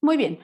Muy bien,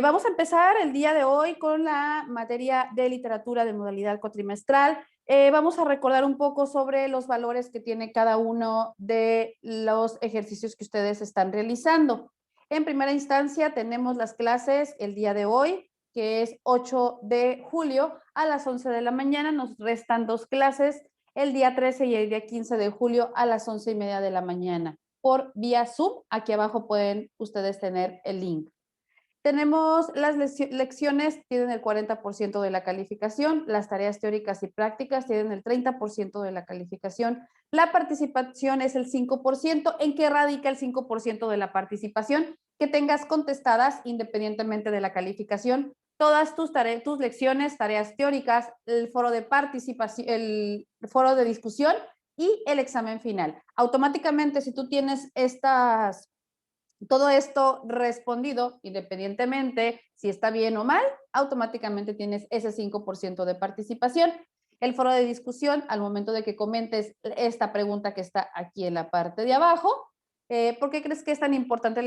vamos a empezar el día de hoy con la materia de literatura de modalidad cuatrimestral. Vamos a recordar un poco sobre los valores que tiene cada uno de los ejercicios que ustedes están realizando. En primera instancia tenemos las clases el día de hoy, que es 8 de julio a las 11 de la mañana. Nos restan 2 clases, el día 13 y el día 15 de julio a las 11:30 de la mañana por vía Zoom. Aquí abajo pueden ustedes tener el link. Tenemos las lecciones, tienen el 40% de la calificación, las tareas teóricas y prácticas tienen el 30% de la calificación, la participación es el 5%. ¿En qué radica el 5% de la participación? Que tengas contestadas independientemente de la calificación todas tus lecciones, tareas teóricas, el foro de participación, el foro de discusión y el examen final. Automáticamente, si tú tienes todo esto respondido, independientemente si está bien o mal, automáticamente tienes ese 5% de participación. El foro de discusión, al momento de que comentes esta pregunta que está aquí en la parte de abajo, ¿por qué crees que es tan importante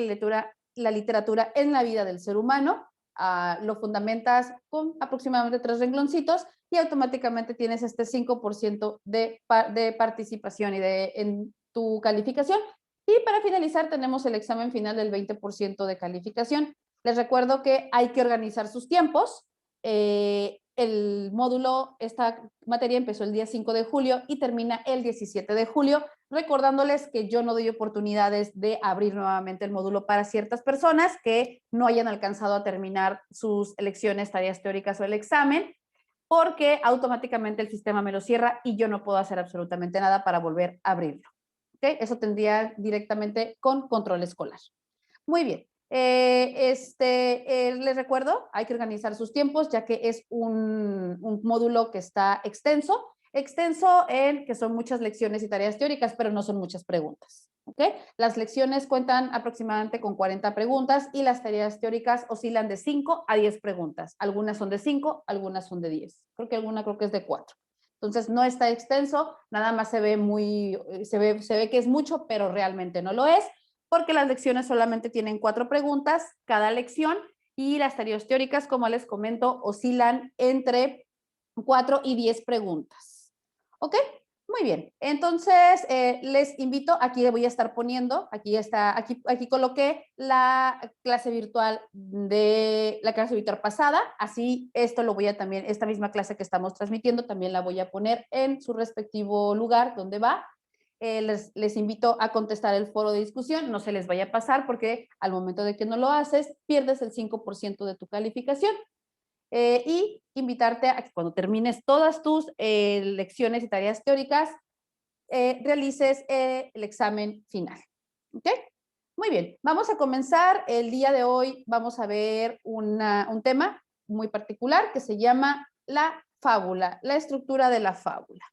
la literatura en la vida del ser humano? Lo fundamentas con aproximadamente 3 rengloncitos y automáticamente tienes este 5% de participación en tu calificación. Y para finalizar tenemos el examen final del 20% de calificación. Les recuerdo que hay que organizar sus tiempos. El módulo, esta materia empezó el día 5 de julio y termina el 17 de julio, recordándoles que yo no doy oportunidades de abrir nuevamente el módulo para ciertas personas que no hayan alcanzado a terminar sus lecciones, tareas teóricas o el examen, porque automáticamente el sistema me lo cierra y yo no puedo hacer absolutamente nada para volver a abrirlo. ¿Okay? Eso tendría directamente con control escolar. Muy bien. Les recuerdo, hay que organizar sus tiempos, ya que es un módulo que está extenso en que son muchas lecciones y tareas teóricas, pero no son muchas preguntas. ¿Okay? Las lecciones cuentan aproximadamente con 40 preguntas y las tareas teóricas oscilan de 5 a 10 preguntas. Algunas son de 5, algunas son de 10. Creo que es de 4. Entonces no está extenso, nada más se ve que es mucho, pero realmente no lo es, porque las lecciones solamente tienen 4 preguntas cada lección y las tareas teóricas, como les comento, oscilan entre 4 y 10 preguntas. ¿Ok? Muy bien. Entonces, les invito, aquí voy a estar poniendo, aquí coloqué la clase virtual pasada, así esto lo voy a también, esta misma clase que estamos transmitiendo, también la voy a poner en su respectivo lugar donde va. Les invito a contestar el foro de discusión, no se les vaya a pasar porque al momento de que no lo haces, pierdes el 5% de tu calificación. Y invitarte a que cuando termines todas tus lecciones y tareas teóricas, realices el examen final. ¿Ok? Muy bien, vamos a comenzar. El día de hoy vamos a ver un tema muy particular que se llama la fábula, la estructura de la fábula.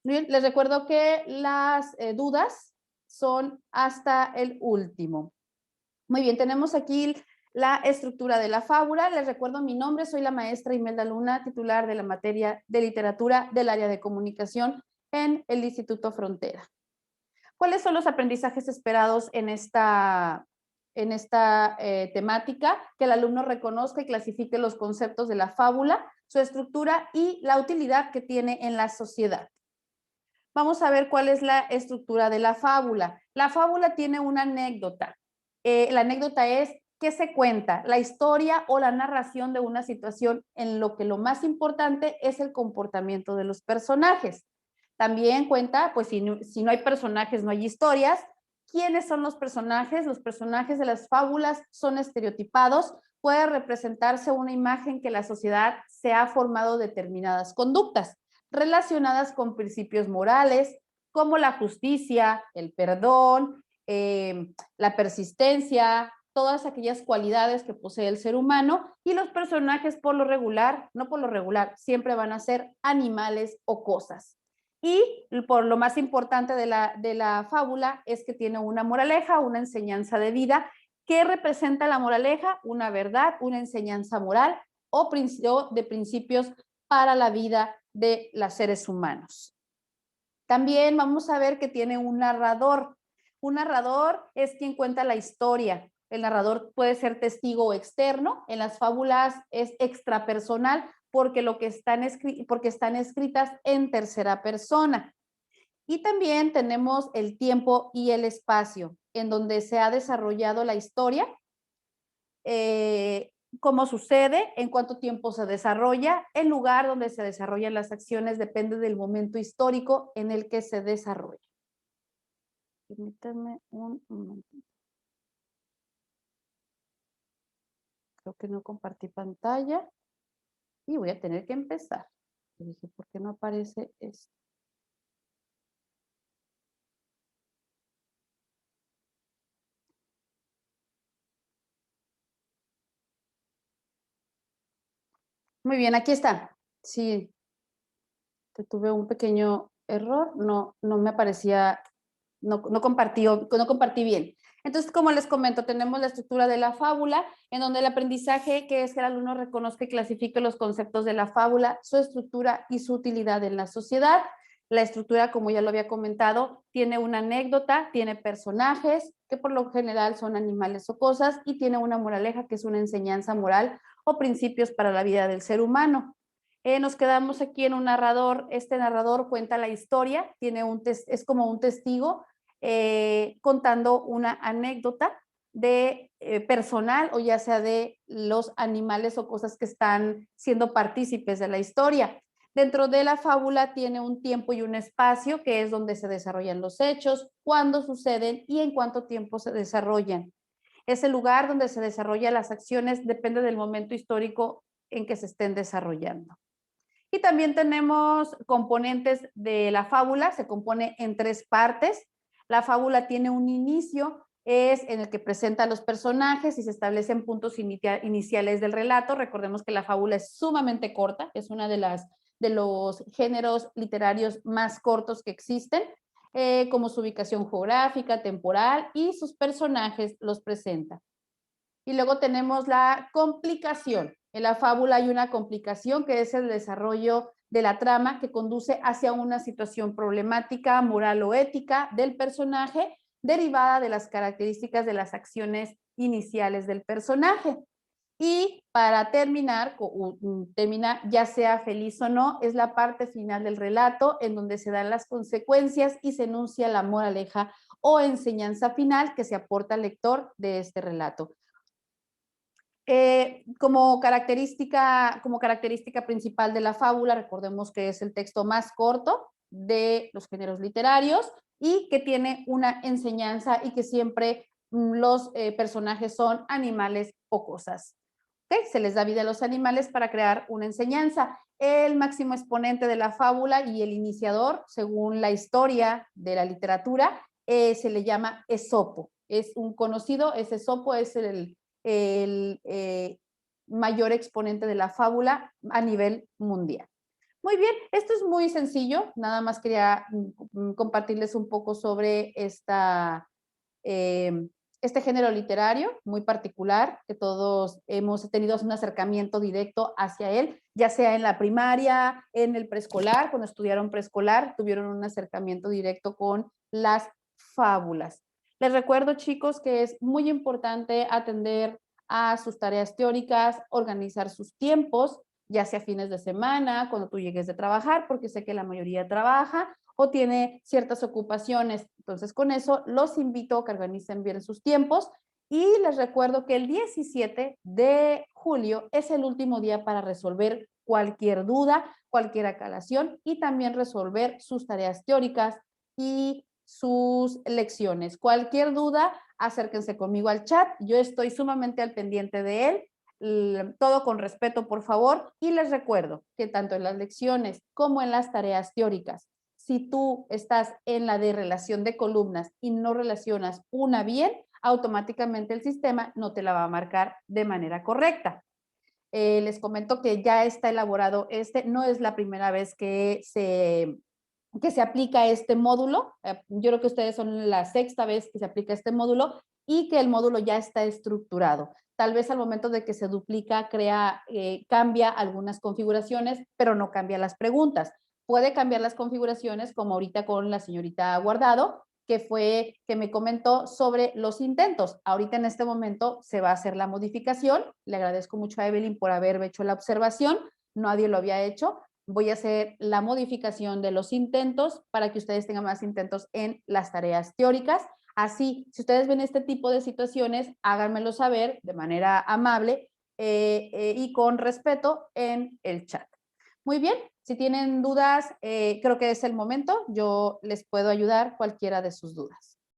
Bien, les recuerdo que las dudas son hasta el último. Muy bien, tenemos aquí la estructura de la fábula. Les recuerdo mi nombre, soy la maestra Imelda Luna, titular de la materia de literatura del área de comunicación en el Instituto Frontera. ¿Cuáles son los aprendizajes esperados en esta temática? Que el alumno reconozca y clasifique los conceptos de la fábula, su estructura y la utilidad que tiene en la sociedad. Vamos a ver cuál es la estructura de la fábula. La fábula tiene una anécdota. La anécdota es qué se cuenta, la historia o la narración de una situación en lo que lo más importante es el comportamiento de los personajes. También cuenta, pues si no hay personajes, no hay historias. ¿Quiénes son los personajes? Los personajes de las fábulas son estereotipados. Puede representarse una imagen que la sociedad se ha formado determinadas conductas relacionadas con principios morales como la justicia, el perdón, la persistencia, todas aquellas cualidades que posee el ser humano, y los personajes por lo regular, no por lo regular, siempre van a ser animales o cosas. Y por lo más importante de la fábula es que tiene una moraleja, una enseñanza de vida. ¿Qué representa la moraleja? Una verdad, una enseñanza moral o de principios para la vida de los seres humanos. También vamos a ver que tiene un narrador. Un narrador es quien cuenta la historia. el narrador puede ser testigo o externo. En las fábulas es extrapersonal porque, porque están escritas en tercera persona. Y también tenemos el tiempo y el espacio, en donde se ha desarrollado la historia, cómo sucede, en cuánto tiempo se desarrolla, el lugar donde se desarrollan las acciones depende del momento histórico en el que se desarrolla. Permítanme un momento. Creo que no compartí pantalla y voy a tener que empezar. Dije, ¿por qué no aparece esto? Muy bien, aquí está. Sí, tuve un pequeño error, no me aparecía, no compartí bien. Entonces, como les comento, tenemos la estructura de la fábula, en donde el aprendizaje, que es que el alumno reconozca y clasifique los conceptos de la fábula, su estructura y su utilidad en la sociedad. La estructura, como ya lo había comentado, tiene una anécdota, tiene personajes, que por lo general son animales o cosas, y tiene una moraleja, que es una enseñanza moral o principios para la vida del ser humano. Nos quedamos aquí en un narrador. Este narrador cuenta la historia, es como un testigo contando una anécdota de personal, o ya sea de los animales o cosas que están siendo partícipes de la historia. Dentro de la fábula tiene un tiempo y un espacio, que es donde se desarrollan los hechos, cuándo suceden y en cuánto tiempo se desarrollan. Ese lugar donde se desarrollan las acciones depende del momento histórico en que se estén desarrollando. Y también tenemos componentes de la fábula, se compone en 3 partes. La fábula tiene un inicio, es en el que presenta a los personajes y se establecen puntos iniciales del relato. Recordemos que la fábula es sumamente corta, es una de los géneros literarios más cortos que existen, como su ubicación geográfica, temporal, y sus personajes los presenta. Y luego tenemos la complicación. En la fábula hay una complicación, que es el desarrollo de la trama que conduce hacia una situación problemática, moral o ética del personaje, derivada de las características de las acciones iniciales del personaje. Y para terminar, ya sea feliz o no, es la parte final del relato, en donde se dan las consecuencias y se enuncia la moraleja o enseñanza final que se aporta al lector de este relato. Como característica principal de la fábula, recordemos que es el texto más corto de los géneros literarios y que tiene una enseñanza, y que siempre los personajes son animales o cosas. ¿Okay? Se les da vida a los animales para crear una enseñanza. El máximo exponente de la fábula y el iniciador, según la historia de la literatura, se le llama Esopo. Es un conocido, Esopo es el mayor exponente de la fábula a nivel mundial. Muy bien, esto es muy sencillo, nada más quería compartirles un poco sobre este género literario muy particular, que todos hemos tenido un acercamiento directo hacia él, ya sea en la primaria, en el preescolar, cuando estudiaron preescolar, tuvieron un acercamiento directo con las fábulas. Les recuerdo, chicos, que es muy importante atender a sus tareas teóricas, organizar sus tiempos, ya sea fines de semana, cuando tú llegues de trabajar, porque sé que la mayoría trabaja o tiene ciertas ocupaciones. Entonces, con eso los invito a que organicen bien sus tiempos, y les recuerdo que el 17 de julio es el último día para resolver cualquier duda, cualquier aclaración, y también resolver sus tareas teóricas y sus lecciones. Cualquier duda, acérquense conmigo al chat, yo estoy sumamente al pendiente de él. Todo con respeto, por favor, y les recuerdo que tanto en las lecciones como en las tareas teóricas, si tú estás en la de relación de columnas y no relacionas una bien, automáticamente el sistema no te la va a marcar de manera correcta. Les comento que ya está elaborado no es la primera vez que se aplica este módulo. Yo creo que ustedes son la 6ª vez que se aplica este módulo, y que el módulo ya está estructurado. Tal vez al momento de que se duplica, cambia algunas configuraciones, pero no cambia las preguntas. Puede cambiar las configuraciones, como ahorita con la señorita Guardado, que fue que me comentó sobre los intentos. Ahorita en este momento se va a hacer la modificación. Le agradezco mucho a Evelyn por haberme hecho la observación. Nadie lo había hecho. Voy a hacer la modificación de los intentos para que ustedes tengan más intentos en las tareas teóricas. Así, si ustedes ven este tipo de situaciones, háganmelo saber de manera amable y con respeto en el chat. Muy bien, si tienen dudas, creo que es el momento. Yo les puedo ayudar cualquiera de sus dudas.